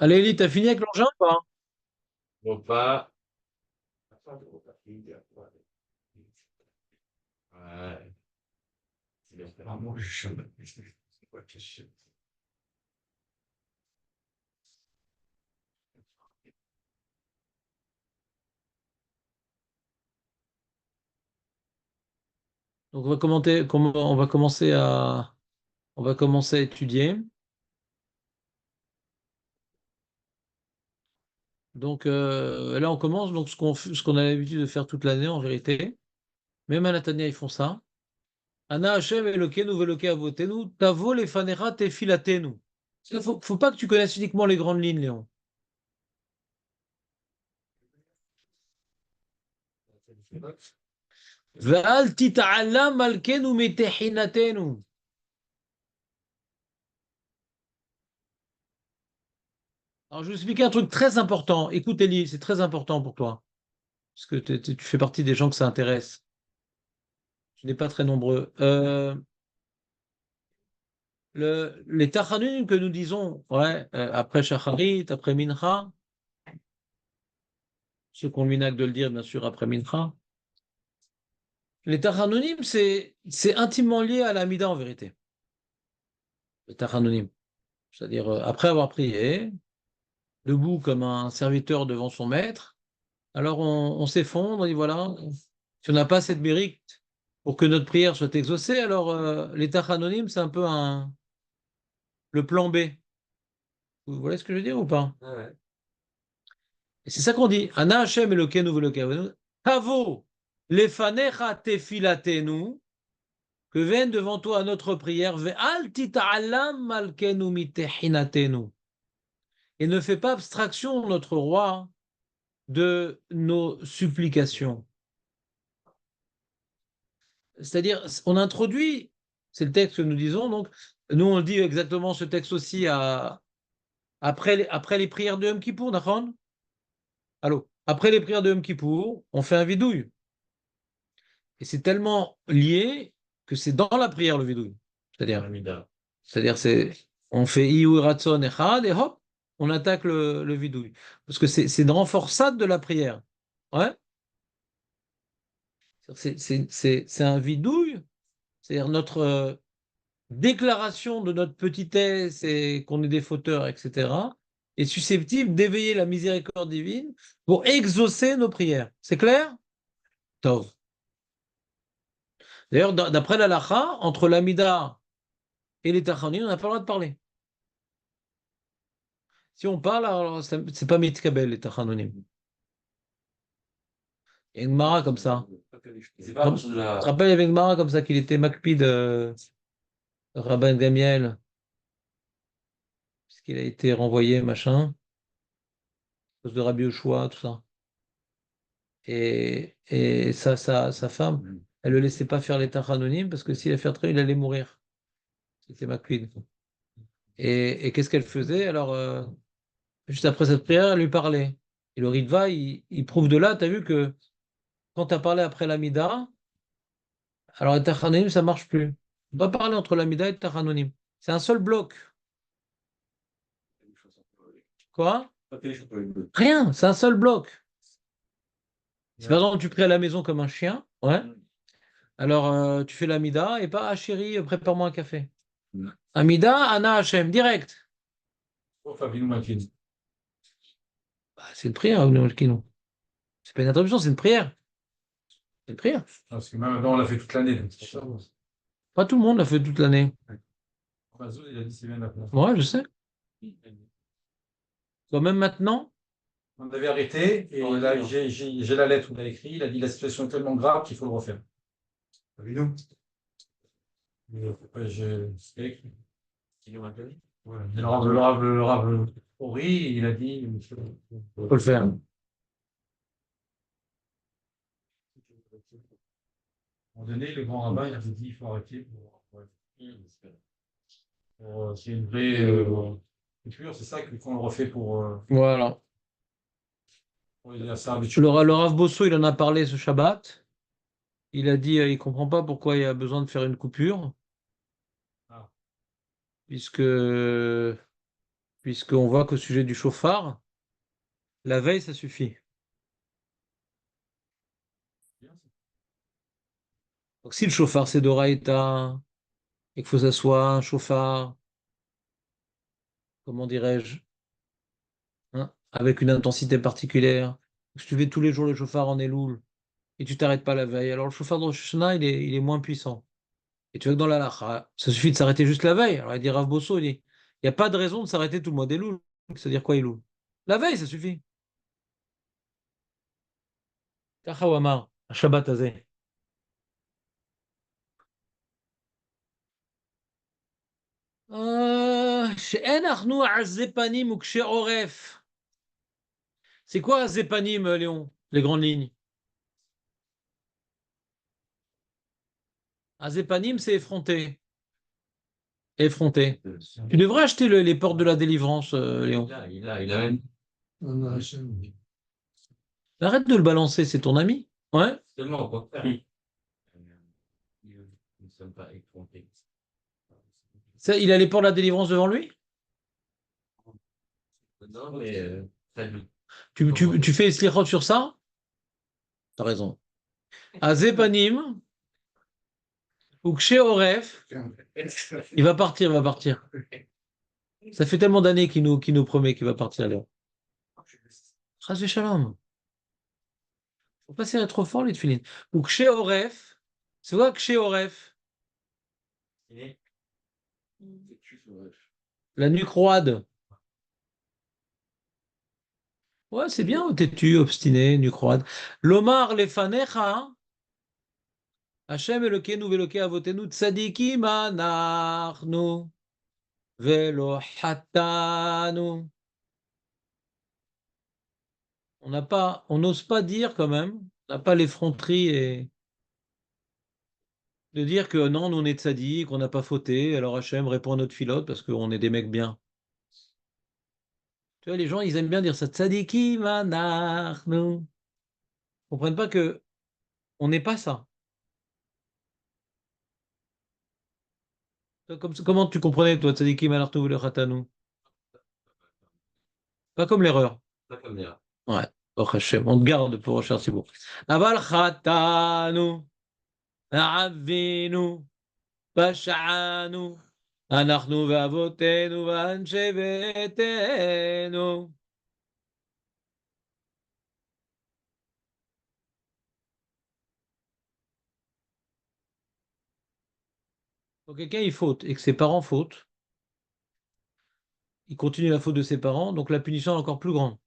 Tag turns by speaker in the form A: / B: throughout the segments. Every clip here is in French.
A: Allez, Elie, t'as fini avec l'engin ou pas?
B: Repas. Ouais. Ah, moi, je sais pas.
A: Donc, on va commencer à étudier. Donc, là, on commence donc ce qu'on a l'habitude de faire toute l'année, en vérité. Même à Natania, ils font ça. Ana Hashem Elokeinu veloke avotenu, tavo lefanera tefilatenu. Faut pas que tu connaisses uniquement les grandes lignes, Léon. Ve'al tita'allam malkenu metechinatenu. Alors, je vais vous expliquer un truc très important. Écoute, Elie, c'est très important pour toi. Parce que tu fais partie des gens que ça intéresse. Tu n'es pas très nombreux. Les tachanunim que nous disons, ouais, après Shacharit, après Mincha, ce qu'on lui n'a que de le dire, bien sûr, après Mincha. Les tachanunim, c'est intimement lié à l'Amida en vérité. Les tachanunim. C'est-à-dire, après avoir prié, debout comme un serviteur devant son maître, alors on s'effondre, et voilà, si on n'a pas cette mérite pour que notre prière soit exaucée, alors les tachanunim, c'est un peu le plan B. Vous voyez ce que je veux dire ou pas?
B: Ouais.
A: Et c'est ça qu'on dit. Ana Hashem Elokeinu ve'Elokeinu. Tavo lefanecha tefilatenu. Que vienne devant toi notre prière. Ve'al tita'allam malkenu mitechinatenu. Et ne fais pas abstraction, notre roi, de nos supplications. C'est-à-dire, on introduit, c'est le texte que nous disons, donc, nous on dit exactement ce texte aussi après les prières de Yom Kippour, d'accord? Allô? Après les prières de Yom Kippour, on fait un vidouille. Et c'est tellement lié que c'est dans la prière le vidouille. C'est-à-dire, c'est-à-dire on fait Iyu Ratson Echad et hop, on attaque le vidouille. Parce que c'est une renforçade de la prière. Ouais? C'est un vidouille, c'est-à-dire notre déclaration de notre petitesse et qu'on est des fauteurs, etc., est susceptible d'éveiller la miséricorde divine pour exaucer nos prières. C'est clair? Tov. D'ailleurs, d'après la Lacha, entre l'Amida et les Tachanim, on n'a pas le droit de parler. Si on parle, alors c'est pas Mitkabel, les Tachanonim. Il y a une Mara comme ça.
B: C'est
A: Tu
B: pas parce que
A: te rappelles, il y avait une Mara comme ça qu'il était Makpid, Rabban Gamiel, puisqu'il a été renvoyé, machin, à cause de Rabbi Yoshua, tout ça. Et sa femme, elle le laissait pas faire les Tachanonim parce que s'il a fait très, il allait mourir. C'était Makpid. Et qu'est-ce qu'elle faisait? Alors, juste après cette prière, elle lui parlait. Et le Ritva, il prouve de là, tu as vu que quand tu as parlé après l'Amida, alors les Tachanonim, ça marche plus. On doit parler entre l'Amida et le Tachanonim. C'est un seul bloc. Quoi? Rien, c'est un seul bloc. Si par exemple tu pries à la maison comme un chien, ouais, alors tu fais l'Amida et pas, ah chérie, prépare-moi un café. Amida, Ana Hashem, direct. Bah, c'est une prière, Avinu Malkinu. C'est pas une interruption, c'est une prière. C'est une prière.
B: Parce que même maintenant, on l'a fait toute l'année. Donc c'est ça.
A: Pas tout le monde l'a fait toute l'année.
B: Mazou, il a dit c'est bien la
A: Ouais, je sais. Toi, même maintenant,
B: On avait arrêté et là, j'ai la lettre où il a écrit. Il a dit la situation est tellement grave qu'il faut le refaire. T'as vu nous? C'est écrit. Ouais. Le rave Ori, il a dit.
A: faut le faire.
B: À un moment donné, le grand rabbin, il avait dit il faut arrêter. Ouais. C'est une vraie culture, c'est ça qu'on le refait
A: Voilà.
B: pour les assassins.
A: Le Rav Bosso, il en a parlé ce Shabbat. Il a dit il comprend pas pourquoi il y a besoin de faire une coupure,
B: Ah,
A: puisque puisqu'on voit qu'au sujet du chauffard, la veille, ça suffit. Donc si le chauffard c'est d'Oraïta, et qu'il faut que ça soit un chauffard, comment dirais-je, hein, avec une intensité particulière, si tu fais tous les jours le chauffard en Elul, et tu t'arrêtes pas la veille, alors le chauffard de Rosh Hashanah, il est moins puissant. Et tu vois que dans la halakha, ça suffit de s'arrêter juste la veille. Alors il dit Rav Bosso, il dit, il n'y a pas de raison de s'arrêter tout le mois d'Elul. C'est-à-dire quoi, Elul? La veille, ça suffit. ככה הוא אמר, השבת הזה. שאין אנחנו עזי פנים וקשי עורף. C'est quoi Zépanim, Léon? Les grandes lignes. Azépanim, c'est effronté. Effronté. Tu devrais acheter les portes de la délivrance, Léon.
C: Il a même.
A: Arrête de le balancer, c'est ton ami. Ouais.
C: Seulement, au contraire. Nous ne sommes pas effrontés.
A: Ça, il a les portes de la délivrance devant lui?
C: Non, mais salut.
A: Tu fais slichot sur ça? T'as raison. Azépanim, ou Kshe Oref, il va partir, il va partir. Ça fait tellement d'années qu'il nous promet qu'il va partir, Léon. Chas Shalom. Faut pas serrer trop fort les tefilines. Ou Kshe Oref, c'est quoi Kshe Oref? La nuque roide. Ouais, c'est bien, têtu, obstiné, nuque roide. Lomar lefanecha, Hashem Elokeinu veloke avotenu tzadikim anachnu velo hatanu. On n'ose pas dire quand même, on n'a pas l'effronterie et de dire que non, nous on est tzaddik, qu'on n'a pas fauté, alors Hachem répond à notre filote parce qu'on est des mecs bien. Tu vois, les gens, ils aiment bien dire ça, tzadikim anachnu. Ils comprennent pas que on n'est pas ça. Comment tu comprenais, toi, tzadikim anachnu velo hatanu? Pas comme l'erreur.
C: Pas comme là.
A: Ouais, Baruch Hashem, on te garde pour rechercher Thibault. Aval chatanu, avinu, pashanu, anachnu ve'avotenu ve'anshe be'etenu. Quand quelqu'un il faute et que ses parents fautent, il continue la faute de ses parents, donc la punition est encore plus grande.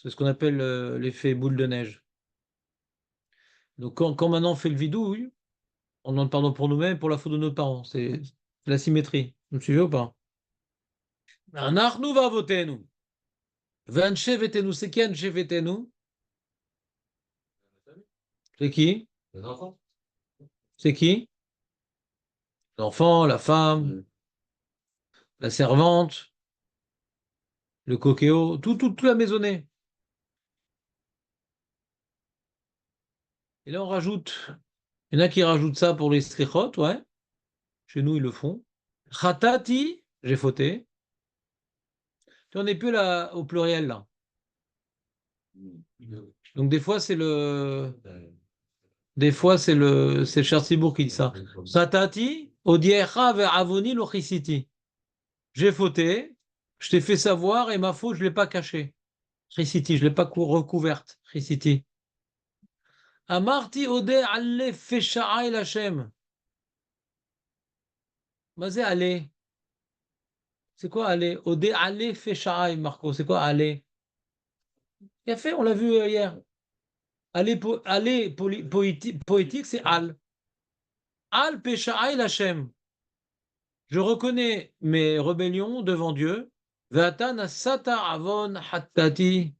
A: C'est ce qu'on appelle l'effet boule de neige. Donc quand maintenant on fait le vidouille, on demande pardon pour nous-mêmes et pour la faute de nos parents. C'est la symétrie. Vous me suivez ou pas? Anachnu ve'avotenu. Ve'anshe be'etenu, c'est qui anshe be'etenu? C'est qui?
C: Les enfants.
A: C'est qui? L'enfant, la femme, la servante, le coquéo, toute la maisonnée. Et là, on rajoute, il y en a qui rajoutent ça pour les strichot, ouais. Chez nous, ils le font. Khatati, j'ai fauté. Tu on n'est plus là au pluriel, là. Donc, c'est le Chersibourg qui dit ça. Khatati, odiecha ve'avoni lochisiti. J'ai fauté, je t'ai fait savoir et ma faute, je ne l'ai pas cachée. Chisiti, je ne l'ai pas recouverte. Chisiti. Amarti ode alle fesha'ai Hashem. Mazé aller. C'est quoi aller? Ode alle fesha'ai, Marco. C'est quoi aller? Il a fait, on l'a vu hier. Aller poétique, c'est al. Al pesha'ai Hashem. Je reconnais mes rébellions devant Dieu. Ve'ata nasata avon hattati.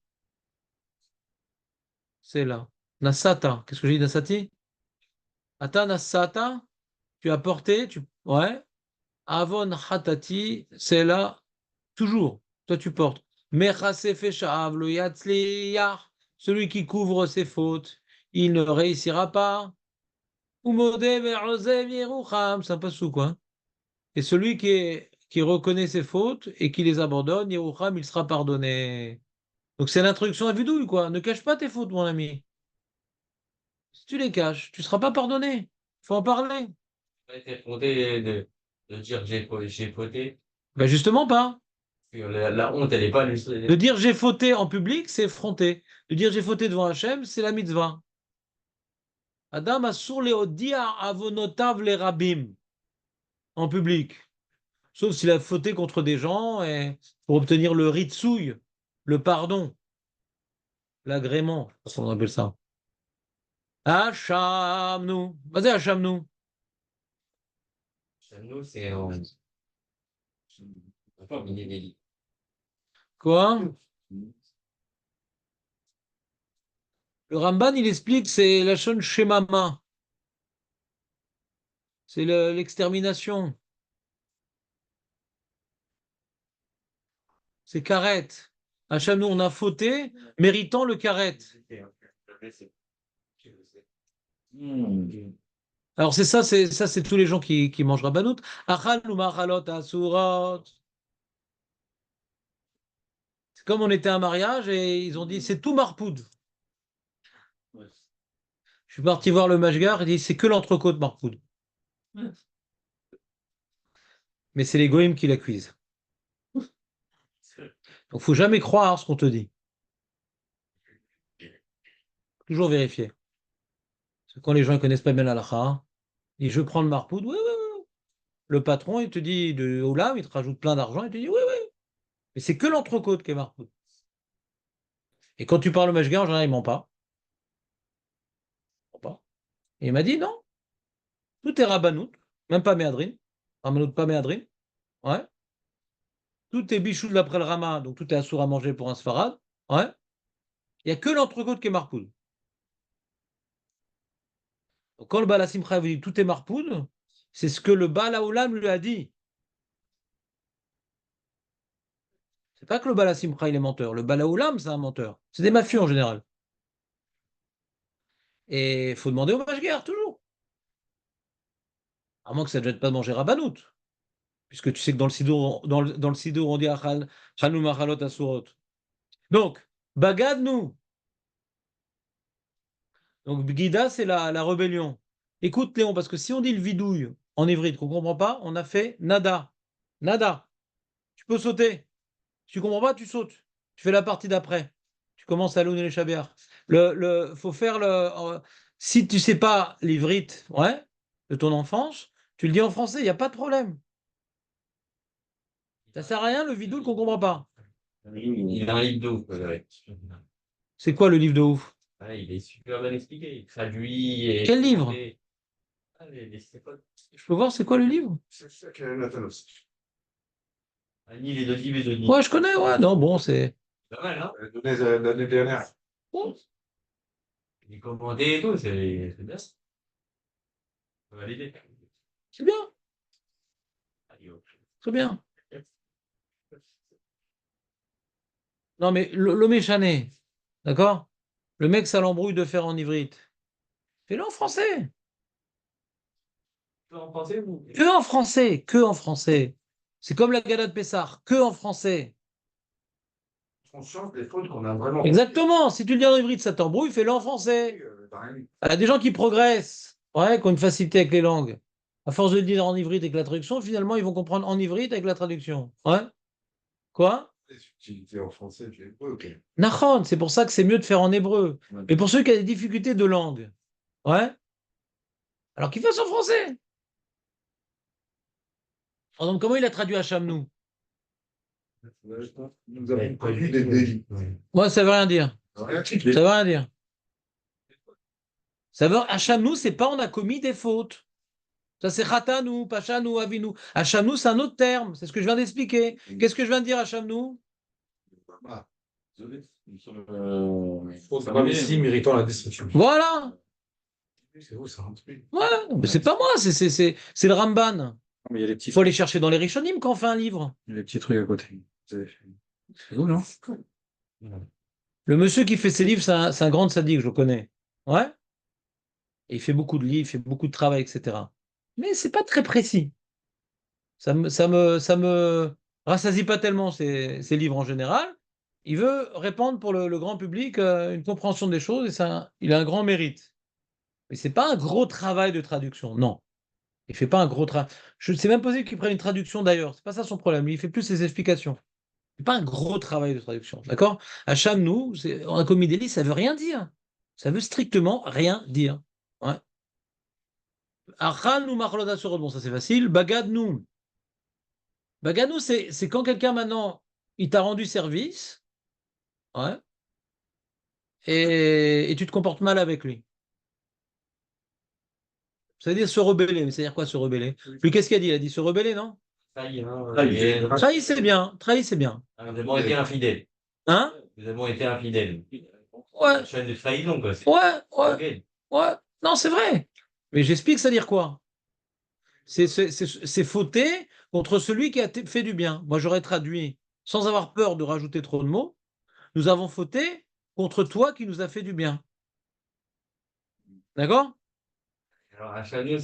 A: C'est là. Nasata. Qu'est-ce que j'ai dit, Nasati? Ata nasata. Tu as porté. Ouais. Avon hatati. C'est là. Toujours. Toi, tu portes. Mechase feshav lo yatzliyach. Celui qui couvre ses fautes, il ne réussira pas. Umode ve'ozev yerucham. C'est un peu sous quoi. Et celui qui reconnaît ses fautes et qui les abandonne, Yerucham, il sera pardonné. Donc c'est l'introduction à Vidouille, quoi. Ne cache pas tes fautes, mon ami. Si tu les caches, tu ne seras pas pardonné. Il faut en parler.
C: Ça a été fondé de dire j'ai fauté.
A: Ben justement pas.
C: La honte, elle n'est pas
A: De dire j'ai fauté en public, c'est effronter. De dire j'ai fauté devant Hachem, c'est la mitzvah. Adam asur leodia avonotav le rabim en public. Sauf s'il a fauté contre des gens et pour obtenir le ritsouille, le pardon, l'agrément, c'est ce qu'on appelle ça. Hachamnou. Vas-y, Hachamnou.
C: Chez nous, c'est en. Pas
A: Quoi? Le Ramban, il explique, c'est la shon shemama. C'est l'extermination. C'est karet. Hachem, nous, on a fauté, méritant le karet. Alors c'est ça, c'est tous les gens qui mangent rabanout. Achal ou machalot asurot. C'est comme on était à un mariage et ils ont dit c'est tout marpoud. Je suis parti voir le mashgar, il dit c'est que l'entrecôte marpoud. Mais c'est les goïms qui la cuisent. Donc faut jamais croire ce qu'on te dit. Toujours vérifier. Parce que quand les gens ne connaissent pas bien la halakha, ils disent je prends le marpoud, oui, oui, oui. Le patron, il te dit de Olam, il te rajoute plein d'argent, il te dit oui, oui. Mais c'est que l'entrecôte qui est marpoud. Et quand tu parles au mashgar, en général, il ment pas. Il ment pas. Et il m'a dit non, tout est rabanout, même pas méadrine. Rabanout, pas méadrine. Ouais. Tout est bichou de l'après le rama, donc tout est assourd à manger pour un sfarad. Ouais. Il n'y a que l'entrecôte qui est marpoud. Donc quand le Baal Simcha dit tout est marpoud, c'est ce que le Baal Haolam lui a dit. C'est pas que le Baal Simcha il est menteur. Le Baal Haolam, c'est un menteur. C'est des mafieux en général. Et il faut demander au mashgar, toujours. À moins que ça ne te jette pas de manger rabanout. Puisque tu sais que dans le Sidour, dans le Sidour, on dit Achal, Chanou Machalot Asurot. Donc, Bagad nous. Donc, Gida, c'est la rébellion. Écoute, Léon, parce que si on dit le vidouille en ivrite qu'on ne comprend pas, on a fait nada. Nada. Tu peux sauter. Si tu ne comprends pas, tu sautes. Tu fais la partie d'après. Tu commences à l'ouner les chabières. Faut faire si tu ne sais pas l'ivrite, ouais, de ton enfance, tu le dis en français, il n'y a pas de problème. Ça sert à rien le vidouille qu'on ne comprend pas.
C: Il a un livre de ouf.
A: C'est quoi le livre de ouf?
C: Ah, il est super bien expliqué. Il traduit. Et
A: Quel livre? Je peux voir c'est quoi le livre?
C: Annie, les deux livres et deux livres.
A: Ouais, je connais, ouais. Non, bon, c'est.
C: Pas mal, hein?
D: Donné l'année dernière.
A: Bon,
C: Il est commandé et tout, c'est bien. On va valider.
A: c'est bien, très bien. Non, mais l'homme chané, d'accord? Le mec, ça l'embrouille de faire en ivrite. Fais-le en français.
C: En français ou?
A: Que en français, que en français. C'est comme la Gala de Pessah, que en français.
D: Conscience des fautes qu'on a vraiment.
A: Exactement. Si tu le dis en ivrite, ça t'embrouille, fais-le en français. Il y a des gens qui progressent, ouais, qui ont une facilité avec les langues. À force de le dire en ivrite avec la traduction, finalement, ils vont comprendre en ivrite avec la traduction. Ouais. Quoi?
D: Subtilité en français, tu es hébreu, ok.
A: Nachon, c'est pour ça que c'est mieux de faire en hébreu. Mais pour ceux qui ont des difficultés de langue, ouais, alors qu'ils fassent en français. Oh, donc, comment il a traduit Hachamnou?
D: Nous avons commis des délits.
A: Ouais, ça veut rien dire.
D: Rien.
A: Ça veut rien dire. Ça veut Hachamnou, c'est pas on a commis des fautes. Ça, c'est Khatanou, Pachanou, Avinou. Hachamnou, c'est un autre terme. C'est ce que je viens d'expliquer. Qu'est-ce que je viens de dire, Hachamnou?
B: Faute grave ici, méritant la destruction.
A: Voilà.
B: C'est où ça?
A: Voilà. Mais c'est pas moi, c'est le Ramban.
B: Mais il y a les
A: Il
B: petits,
A: faut aller chercher dans les Rishonim quand on fait un livre.
B: il y a les petits trucs à côté. C'est où, non?
A: Le monsieur qui fait ses livres, c'est un grand sadique, je le connais. Ouais. Et il fait beaucoup de livres, il fait beaucoup de travail, etc. Mais c'est pas très précis. Ça me rassasie pas tellement ces livres en général. Il veut répandre pour le grand public une compréhension des choses et ça, il a un grand mérite. Mais c'est pas un gros travail de traduction, non. Il fait pas un gros travail. C'est même possible qu'il prenne une traduction d'ailleurs. C'est pas ça son problème. Il fait plus ses explications. C'est pas un gros travail de traduction, d'accord? Hacham, nous, en commis d'élite, ça veut rien dire. Ça veut strictement rien dire. Ouais. Achal nous marloda sur bon, ça c'est facile. Bagad nous. Bagad nous, c'est quand quelqu'un maintenant, il t'a rendu service, ouais, et tu te comportes mal avec lui. Ça veut dire se rebeller. Mais c'est-à-dire quoi se rebeller? Lui, qu'est-ce qu'il a dit? Il a dit se rebeller, non? Trahir, c'est bien. Trahir, c'est bien.
C: Nous avons été infidèles.
A: Hein?
C: Nous avons été infidèles.
A: Ouais,
C: Chaîne de trahison, quoi.
A: ouais, ouais,
C: Ok.
A: ouais. Non, c'est vrai. Mais j'explique, ça veut dire quoi? C'est fauter contre celui qui a fait du bien. Moi, j'aurais traduit, sans avoir peur de rajouter trop de mots, nous avons fauté contre toi qui nous a fait du bien. D'accord?
C: Alors, à Chagnon,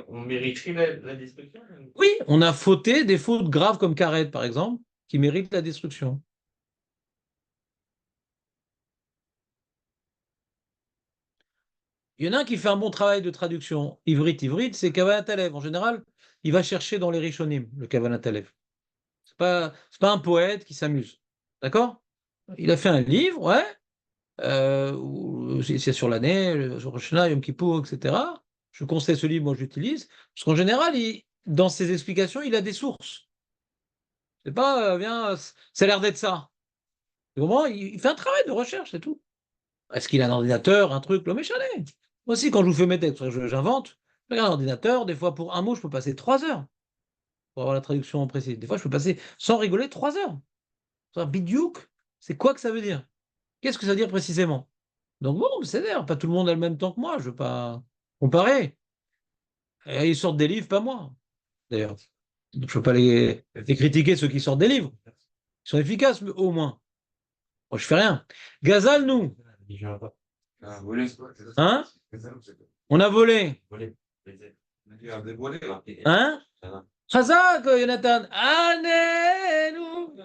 C: on mériterait la destruction?
A: Oui, on a fauté des fautes graves comme Karet, par exemple, qui méritent la destruction. Il y en a un qui fait un bon travail de traduction ivrite, c'est Kavanat Alev. En général, il va chercher dans les Rishonim, le Kavanat Alev. C'est pas un poète qui s'amuse. D'accord? Il a fait un livre, ouais, c'est sur l'année, sur Rosh Hashanah, Yom Kippour, etc. Je conseille ce livre, moi j'utilise, parce qu'en général, dans ses explications, il a des sources. C'est pas, ça a l'air d'être ça. Au moins, il fait un travail de recherche, c'est tout. Est-ce qu'il a un ordinateur, un truc, l'homme est chané. Moi aussi, quand je vous fais mes textes, j'invente, je regarde un ordinateur, des fois pour un mot, je peux passer 3 heures pour avoir la traduction précise. Des fois, je peux passer, sans rigoler, 3 heures. Bidiouk, c'est quoi que ça veut dire? Qu'est-ce que ça veut dire précisément? Donc bon, c'est d'ailleurs, pas tout le monde a le même temps que moi, je veux pas comparer. Et ils sortent des livres, pas moi, d'ailleurs. Donc, je ne peux pas les critiquer, ceux qui sortent des livres. Ils sont efficaces, mais au moins. Moi, je fais rien. Gazal, nous,
D: Ah, volé.
A: hein? On a volé.
D: Il a dévoilé, là.
A: Hein? Chazak, Jonathan. Anenou.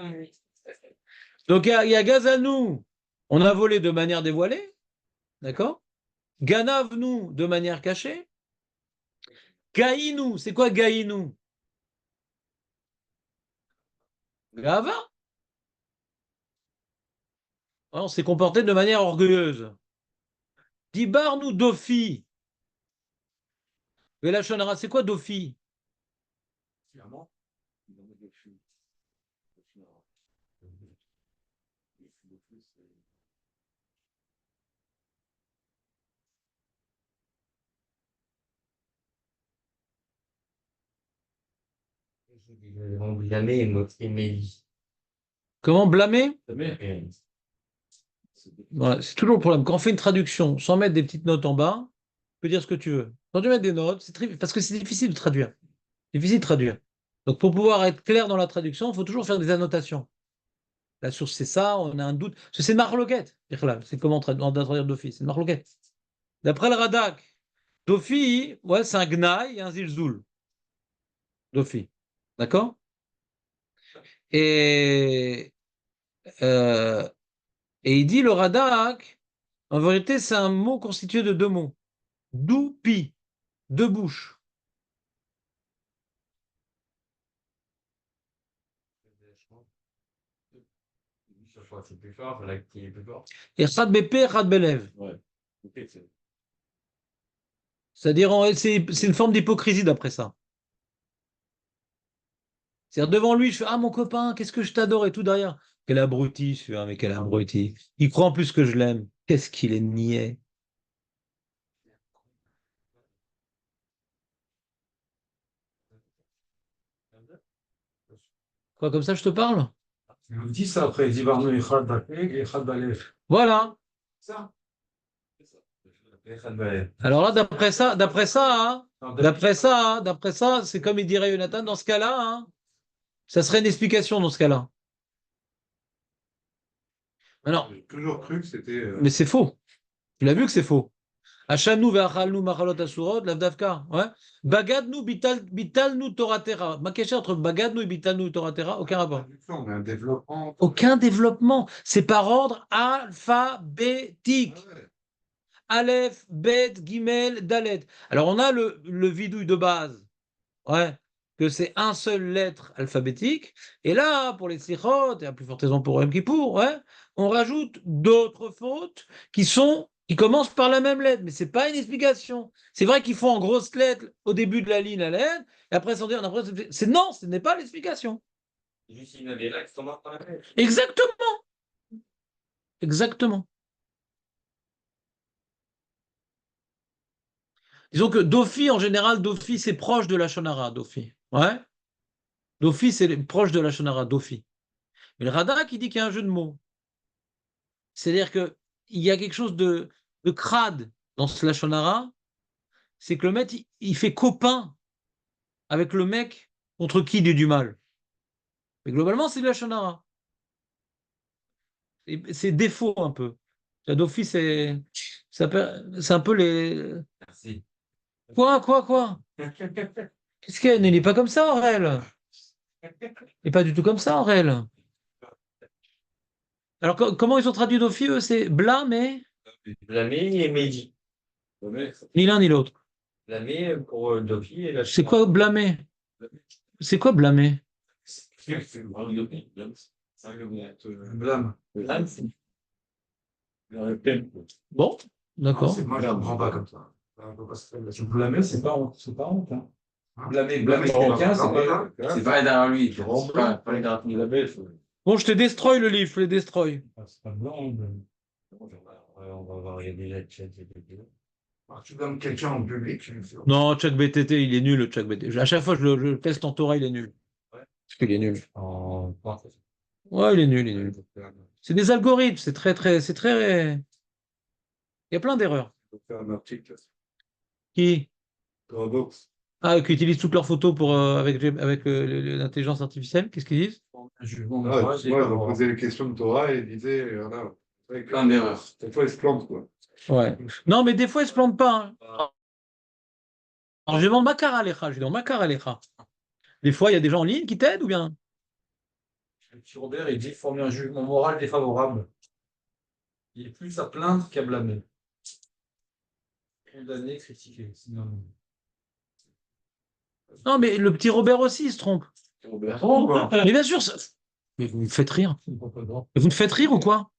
A: Donc, il y a Gazal, nous. On a volé de manière dévoilée. D'accord? Ganav, nous, de manière cachée. Gaïnou, c'est quoi Gaïnou? Gava? On s'est comporté de manière orgueilleuse. Dibarnou Dofi. Velachonara, c'est quoi Dofi?
C: On blâmait notre Émilie.
A: Comment blâmer?
C: Et
A: Voilà, c'est toujours le problème. Quand on fait une traduction sans mettre des petites notes en bas, tu peux dire ce que tu veux. Quand tu mets des notes, parce que c'est difficile de traduire. Difficile de traduire. Donc pour pouvoir être clair dans la traduction, il faut toujours faire des annotations. La source c'est ça, on a un doute. Parce que c'est une marloquette. C'est comment on doit traduire Dofi? C'est une marloquette. D'après le Radak, Dofi, ouais, c'est un Gnaï et un Zilzoul. Dofi. D'accord? Et, euh, et il dit le Radak, en vérité, c'est un mot constitué de deux mots. Doupi, deux bouches.
C: c'est plus fort, là, qui est plus fort.
A: Et Chad Bépé, Chad Belev.
C: Ouais.
A: C'est-à-dire, c'est une forme d'hypocrisie d'après ça. C'est-à-dire, devant lui, je fais ah, mon copain, qu'est-ce que je t'adore et tout derrière. Quel abruti, je fais ah, mais quel abruti. Il croit en plus que je l'aime. Qu'est-ce qu'il est niais. Quoi, comme ça, je te parle?
B: Il nous dit ça après, il dit Barnou Echad Bakeg et Echad Balef.
A: Voilà.
B: Ça.
A: Alors là, d'après ça, c'est comme il dirait Jonathan, dans ce cas-là, hein, ça serait une explication dans ce cas-là. Mais non,
D: J'ai toujours cru que c'était.
A: mais c'est faux. Tu l'as vu que c'est faux. Hachamnu ve'achalnu machalot asurot, lavdavka. Ouais. Bagadnu, bitalnu toratera. Ma question entre bagadnu et bitalnu toratera, aucun rapport.
D: On a un développement.
A: Aucun développement. C'est par ordre alphabétique.
D: Ah ouais.
A: Aleph, Bet, Gimel, Dalet. Alors on a le vidouille de base. Ouais. Que c'est un seul lettre alphabétique. Et là, pour les sikhot, et à plus forte raison pour Yom Kippour, ouais, on rajoute d'autres fautes qui commencent par la même lettre. Mais c'est pas une explication. C'est vrai qu'il faut en grosses lettres au début de la ligne la lettre, et après, non, ce n'est pas l'explication.
C: Juste il y en avait là qui sont morts par la tête.
A: Exactement. Exactement. Disons que Dofi, en général, Dofi, c'est proche de la Shonara, Dofi. Ouais. Dofi, c'est proche de la Shonara, Dofi. Mais le Radak, qui dit qu'il y a un jeu de mots. C'est-à-dire qu'il y a quelque chose de crade dans ce Lachonara, c'est que le mec, il fait copain avec le mec contre qui il dit du mal. Mais globalement, c'est du Lachonara. C'est défaut un peu. Dofi, c'est un peu les.
C: Merci.
A: Quoi? Qu'est-ce qu'il y a? Il n'est pas comme ça, Aurel. Il n'est pas du tout comme ça, Aurel. Alors, comment ils ont traduit Dofi, eux? C'est blâme et
C: Blamé et Mehdi.
A: ni l'un ni l'autre.
C: Blamé pour Dofi et la.
A: C'est quoi blâmer? C'est quoi blâmer?
D: Blâme.
C: Blâme, c'est.
A: Bon, d'accord.
D: Moi, je ne comprends pas comme ça.
B: Blâmer, c'est pas honte. Hein. Blâmer
D: c'est
B: marocain,
D: pas-
B: c'est
D: pas
B: pas.
D: derrière lui.
C: Pas les grappes blâmer.
A: Bon, je te destroy le livre, je le destroy.
B: C'est pas blanc.
C: On va voir, il y a déjà le chat.
D: Tu donnes quelqu'un en public, tu le fais.
A: Non, Chuck BTT, il est nul, le Chuck BTT. À chaque fois, je le teste en Torah, il est nul.
C: Ouais.
A: Parce qu'il est nul.
C: En.
A: Ouais, il est nul. C'est des algorithmes, c'est très. Il y a plein d'erreurs.
D: Faire un article.
A: Qui?
D: Paradoxe.
A: Ah, qui utilisent toutes leurs photos avec l'intelligence artificielle, qu'est-ce qu'ils disent?
D: Moi, ils ont posé les questions de Torah et ils disaient, voilà, avec plein d'erreurs. Des fois, ils se plantent, quoi.
A: Ouais. Non, mais des fois, ils se plantent pas. Hein. Alors, je demande Makar Alecha. Des fois, il y a des gens en ligne qui t'aident ou bien?
B: Le petit Robert, il dit former un jugement moral défavorable. Il est plus à plaindre qu'à blâmer. Condamner, critiquer. Sinon.
A: Non, mais le petit Robert aussi, il se trompe.
B: Oh,
A: Mais bien sûr, mais vous me faites rire. Vous me faites rire ou quoi?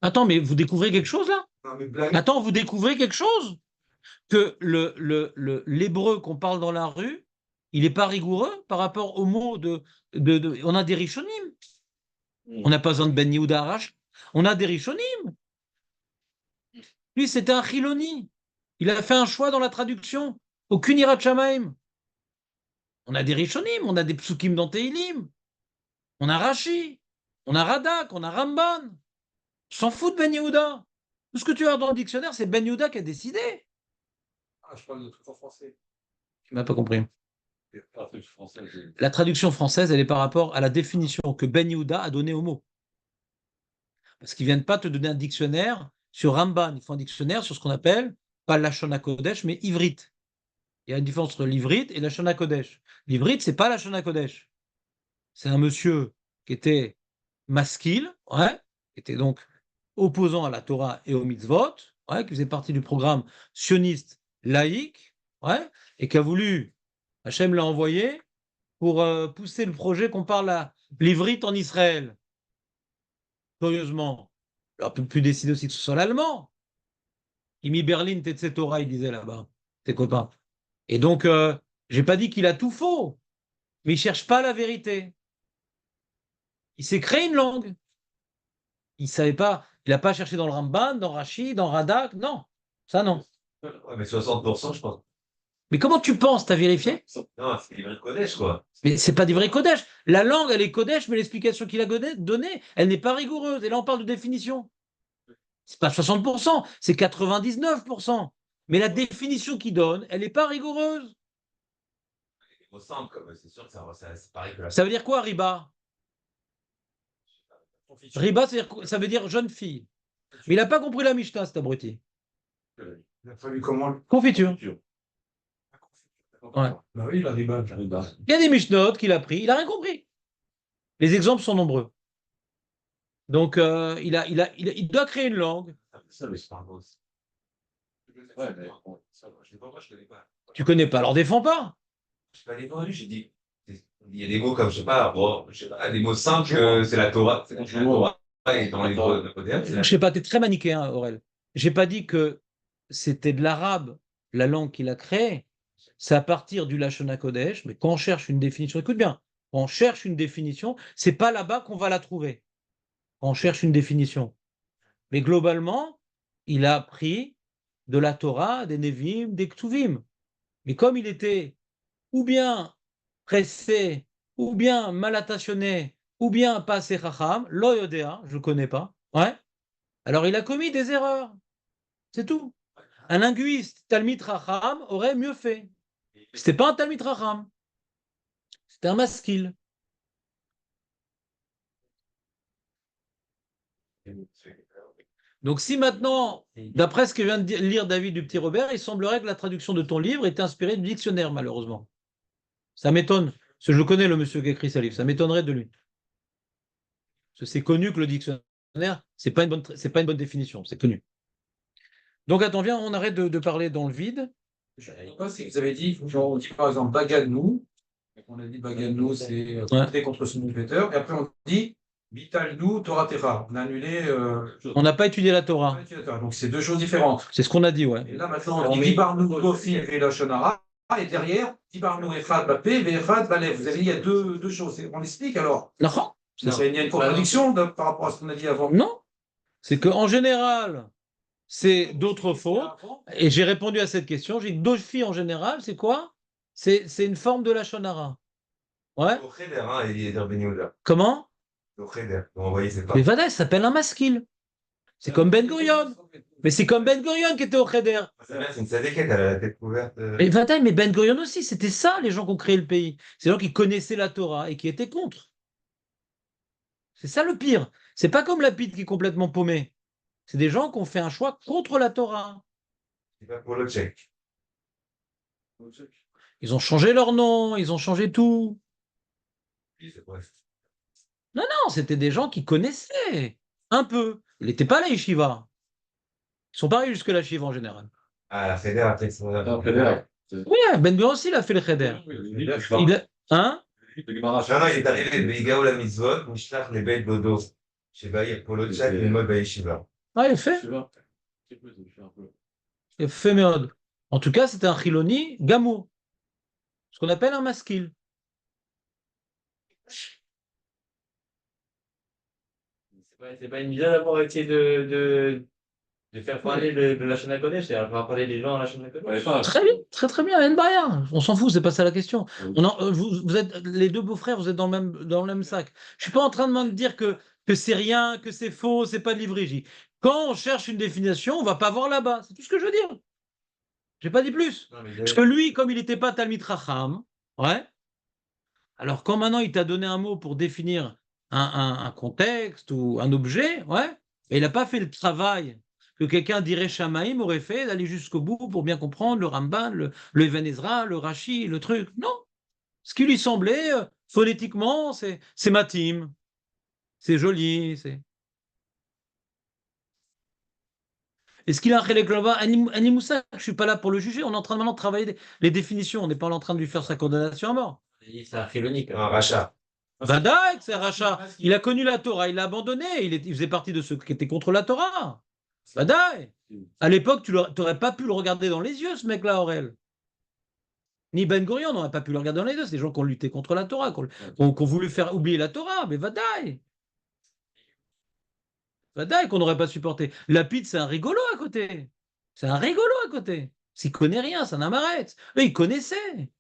A: Attends, mais vous découvrez quelque chose là?
D: Non, mais blâmer.
A: Attends, vous découvrez quelque chose? Que l'hébreu qu'on parle dans la rue, il n'est pas rigoureux par rapport aux mots on a des rishonim. On n'a pas besoin de Ben Yehuda Arash. On a des rishonim. Lui, c'était un chiloni. Il a fait un choix dans la traduction. Aucune ira Shamaim. On a des rishonim, on a des psukim dans Teilim. On a Rashi, on a Radak, on a Ramban. On s'en fout de Ben Yehuda. Tout ce que tu as dans le dictionnaire, c'est Ben Yehuda qui a décidé.
B: Ah, je parle de trucs en français.
A: Tu m'as pas compris. La traduction française, elle est par rapport à la définition que Ben Yehuda a donnée au mot. Parce qu'ils ne viennent pas te donner un dictionnaire sur Ramban. Ils font un dictionnaire sur ce qu'on appelle, pas la Shona Kodesh, mais Ivrit. Il y a une différence entre l'Ivrit et la Shona Kodesh. L'Ivrit, c'est pas la Shona Kodesh. C'est un monsieur qui était maskil, ouais, qui était donc opposant à la Torah et aux mitzvot, ouais, qui faisait partie du programme sioniste laïque, ouais, et qui a voulu, Hachem l'a envoyé pour pousser le projet qu'on parle à l'ivrite en Israël. Curieusement, il aurait pu décider aussi que ce soit l'allemand. Imi Berlin, Tetse Torah, il disait là-bas, ses copains. Et donc, j'ai pas dit qu'il a tout faux, mais il cherche pas la vérité. Il s'est créé une langue. Il savait pas, il n'a pas cherché dans le Ramban, dans Rashi, dans Radak, non. Ça, non.
C: Ouais, mais 60%, je pense.
A: Mais comment tu penses? T'as vérifié?
C: Non, c'est des vrais Kodesh, quoi.
A: Mais c'est pas du vrai Kodesh. La langue, elle est Kodesh, mais l'explication qu'il a donnée, elle n'est pas rigoureuse. Et là, on parle de définition. C'est pas 60%, c'est 99%. Mais la définition qu'il donne, elle n'est pas rigoureuse.
C: Il me semble, comme c'est sûr que c'est pareil que la.
A: Ça veut dire quoi, riba? Riba, ça veut dire jeune fille. Mais il n'a pas compris la Mishnah, cet abruti.
B: Il a fallu comment?
A: Confiture. Ouais.
B: Bah oui, la riba.
A: Il y a des Mishnot qu'il a pris, il n'a rien compris. Les exemples sont nombreux. Donc, il doit créer une langue.
C: Ça, mais c'est pas bon. Ouais, mais bon, ça, je ne connais pas.
A: Tu connais pas, alors défends pas.
C: Je n'ai pas défendu, j'ai dit. Il y a des mots comme, je sais pas, des mots simples, c'est la Torah. C'est la Torah. Et dans les mots modernes,
A: Je sais pas, tu es très manichéen, Aurel. J'ai pas dit que c'était de l'arabe, la langue qu'il a créée. C'est à partir du Lashon HaKodesh, mais quand on cherche une définition, écoute bien, quand on cherche une définition, c'est pas là-bas qu'on va la trouver. Quand on cherche une définition. Mais globalement, il a appris de la Torah, des Nevim, des Ktuvim. Mais comme il était ou bien pressé, ou bien mal attentionné, ou bien pas assez chacham, lo yodea, je ne connais pas, ouais, alors il a commis des erreurs. C'est tout. Un linguiste, Talmid Chacham, aurait mieux fait. C'était pas un Talmid Chacham. C'était un maskil. Donc si maintenant, d'après ce que vient de lire David du Petit Robert, il semblerait que la traduction de ton livre était inspirée du dictionnaire, malheureusement. Ça m'étonne, parce que je connais le monsieur qui a écrit ce livre, ça m'étonnerait de lui. Parce que c'est connu que le dictionnaire, c'est pas une bonne définition, c'est connu. Donc attends, viens, on arrête de parler dans le vide.
B: Je ne sais pas si vous avez dit, genre, on dit par exemple Bagadnou. On a dit Bagadnou, c'est lutter contre son malfaiteur. Et après, on dit Vitalnou Torah Techa. On a annulé.
A: On n'a pas étudié la Torah.
B: Donc, c'est deux choses différentes.
A: C'est ce qu'on a dit, ouais.
B: Et là, maintenant, on dit Vibarnou Kofir et Lachonara. Et derrière, Vibarnou Echad Bapé, Vechad Balev. Vous avez dit, il y a deux choses. On explique alors.
A: Non.
B: Il y a une contradiction par rapport à ce qu'on a dit avant.
A: Non. C'est qu'en général, c'est d'autres faux. Et j'ai répondu à cette question. J'ai dit d'autres filles en général, c'est quoi? C'est une forme de la shonara. Ouais.
C: Au Cheder, hein, Eliezer Ben Yehuda.
A: Comment?
C: Au Cheder. On voyait, c'est pas.
A: Mais Vadaï, ça s'appelle un maskil. C'est comme Ben Gurion. Mais c'est comme Ben Gurion qui était au Cheder.
C: C'est une sadéquette, elle a la tête couverte.
A: Mais Vadaï, mais Ben Gurion aussi, c'était ça, les gens qui ont créé le pays. C'est les gens qui connaissaient la Torah et qui étaient contre. C'est ça le pire. C'est pas comme Lapide qui est complètement paumé. C'est des gens qui ont fait un choix contre la Torah.
C: C'est pas pour le tchèque.
A: Ils ont changé leur nom, ils ont changé tout. Non, c'était des gens qui connaissaient un peu. Ils n'étaient pas à la yeshiva. Ils sont pas allés jusque la yeshiva en général.
C: Ah, la Cheder, après, c'est
A: Oui, Ben Gurion aussi, il a fait le cheder. Hein?
C: Non, il est arrivé, Veigaou la mitzvot, Mishlach le Beit Dodo. Shebaï, pour le tchèque, le mot Baïshiva.
A: Ah, il a fait. Il a fait méode. En tout cas, c'était un chiloni gamour. Ce qu'on appelle un maskil.
E: C'est pas une bizarre d'avoir essayé de faire parler de la chaîne à Kodesh, c'est-à-dire faire parler les gens à la chaîne à Kodesh.
A: Très bien, très bien, Yann Barrière. On s'en fout, c'est pas ça la question. Vous êtes les deux beaux-frères, vous êtes dans le même sac. Je suis pas en train de me dire que c'est rien, que c'est faux, c'est pas de l'ivrégie. Quand on cherche une définition, on va pas voir là-bas. C'est tout ce que je veux dire. J'ai pas dit plus. Parce que lui, comme il n'était pas Talmid Chacham, ouais. Alors quand maintenant il t'a donné un mot pour définir un contexte ou un objet, ouais, et il n'a pas fait le travail que quelqu'un dirait Shamaïm aurait fait, d'aller jusqu'au bout pour bien comprendre le Ramban, le Even Ezra, le Rashi, le truc. Non. Ce qui lui semblait, phonétiquement, c'est matim, c'est joli, c'est. Est-ce qu'il a un chélek là-bas? Ani Moussa, je ne suis pas là pour le juger. On est en train de maintenant de travailler les définitions. On n'est pas en train de lui faire sa condamnation à mort.
E: C'est un chilonique.
C: Un rachat.
A: Vadaïk, c'est un rachat. Il a connu la Torah, il l'a abandonné. Il faisait partie de ceux qui étaient contre la Torah. Vadaïk. À l'époque, tu n'aurais pas pu le regarder dans les yeux, ce mec-là, Aurel. Ni Ben Gurion n'aurait pas pu le regarder dans les yeux. C'est des gens qui ont lutté contre la Torah, qui ont voulu faire oublier la Torah. Mais Vadaïk. Vadaïk, qu'on n'aurait pas supporté. Lapide, c'est un rigolo à côté. C'est un rigolo à côté. S'il connaît rien, c'est un amaretz. Eux, ils connaissaient.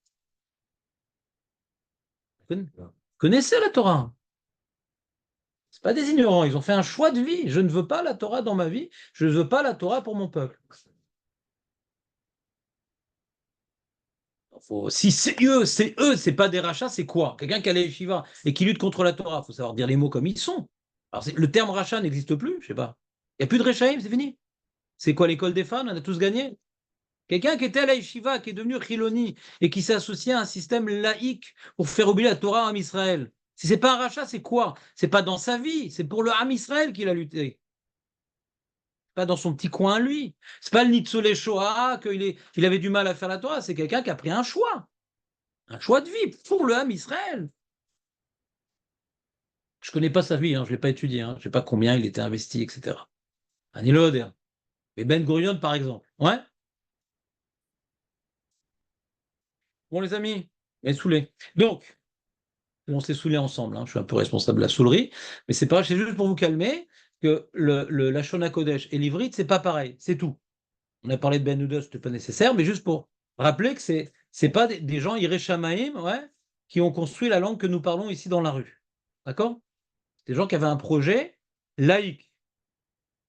A: Connaissaient la Torah. Ce pas des ignorants, ils ont fait un choix de vie. Je ne veux pas la Torah dans ma vie, je ne veux pas la Torah pour mon peuple. Si c'est eux, c'est pas des rachats, c'est quoi? Quelqu'un qui a les yeshiva et qui lutte contre la Torah, il faut savoir dire les mots comme ils sont. Alors, le terme rachat n'existe plus, je sais pas. Il n'y a plus de rechaïm, c'est fini. C'est quoi l'école des fans? On a tous gagné? Quelqu'un qui était à la yeshiva, qui est devenu chiloni et qui s'est associé à un système laïque pour faire oublier la Torah en Israël. Si c'est pas un rachat, c'est quoi? C'est pas dans sa vie, c'est pour le Ham Israël qu'il a lutté. Pas dans son petit coin, lui. C'est pas le Nitzolé Shoah qu'il avait du mal à faire la Torah, c'est quelqu'un qui a pris un choix de vie pour le Ham Israël. Je connais pas sa vie, je ne l'ai pas étudié, je ne sais pas combien il était investi, etc. Aniloder. Mais Ben Gurion, par exemple. Ouais. Bon, les amis, on est saoulés. Donc, on s'est saoulés ensemble. Je suis un peu responsable de la saoulerie, mais c'est pas grave, c'est juste pour vous calmer que la Shona Kodesh et l'ivrite, c'est pas pareil, c'est tout. On a parlé de Ben Houda, c'était pas nécessaire, mais juste pour rappeler que c'est pas des gens Ireshamaïm, qui ont construit la langue que nous parlons ici dans la rue. D'accord? Des gens qui avaient un projet laïque.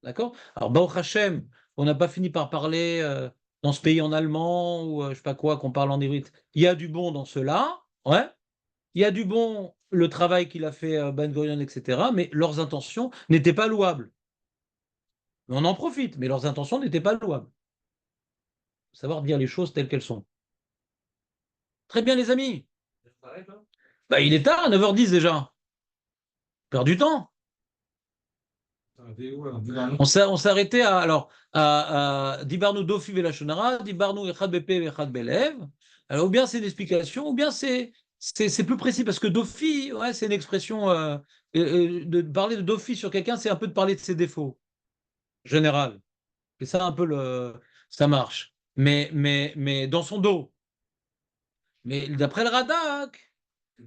A: D'accord? Alors, Baruch Hashem, on n'a pas fini par parler dans ce pays en allemand ou je sais pas quoi, qu'on parle en ivrite. Il y a du bon dans cela, ouais. Il y a du bon, le travail qu'il a fait Ben Gurion, etc. Mais leurs intentions n'étaient pas louables. Mais on en profite, mais leurs intentions n'étaient pas louables. Faut savoir dire les choses telles qu'elles sont. Très bien, les amis. Bah, il est tard, à 9h10 déjà. Perd du temps. On s'est arrêté à Dibarnou Dofi Velashonara, Dibarnou Echad Bepe Echad Belev. Alors, ou bien c'est une explication, ou bien c'est plus précis, parce que Dofi, c'est une expression, de parler de Dofi sur quelqu'un, c'est un peu de parler de ses défauts, général. Et ça, un peu, ça marche. Mais dans son dos. Mais d'après le Radak,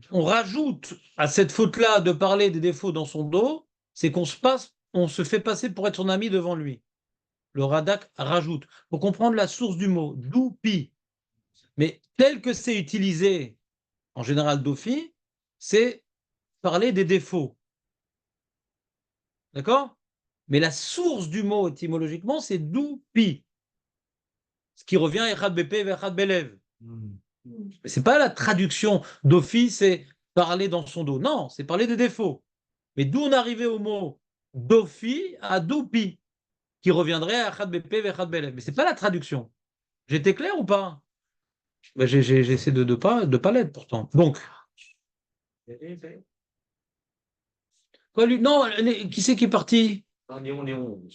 A: on rajoute à cette faute-là de parler des défauts dans son dos, c'est on se fait passer pour être son ami devant lui. Le Radak rajoute. Pour comprendre la source du mot, doupi. Mais tel que c'est utilisé, en général dofi, c'est parler des défauts. D'accord? Mais la source du mot étymologiquement, c'est doupi. Ce qui revient à Echad Bepe et Echad Belev. Mais ce n'est pas la traduction dofi, c'est parler dans son dos. Non, c'est parler des défauts. Mais d'où on arrivait au mot dofi à doupi, qui reviendrait à Echad Bepe et Echad Belev. Mais ce n'est pas la traduction. J'étais clair ou pas? Ben, j'essaie de pas l'être pourtant. Donc, quoi, lui, non, qui c'est qui est parti?
E: On est où?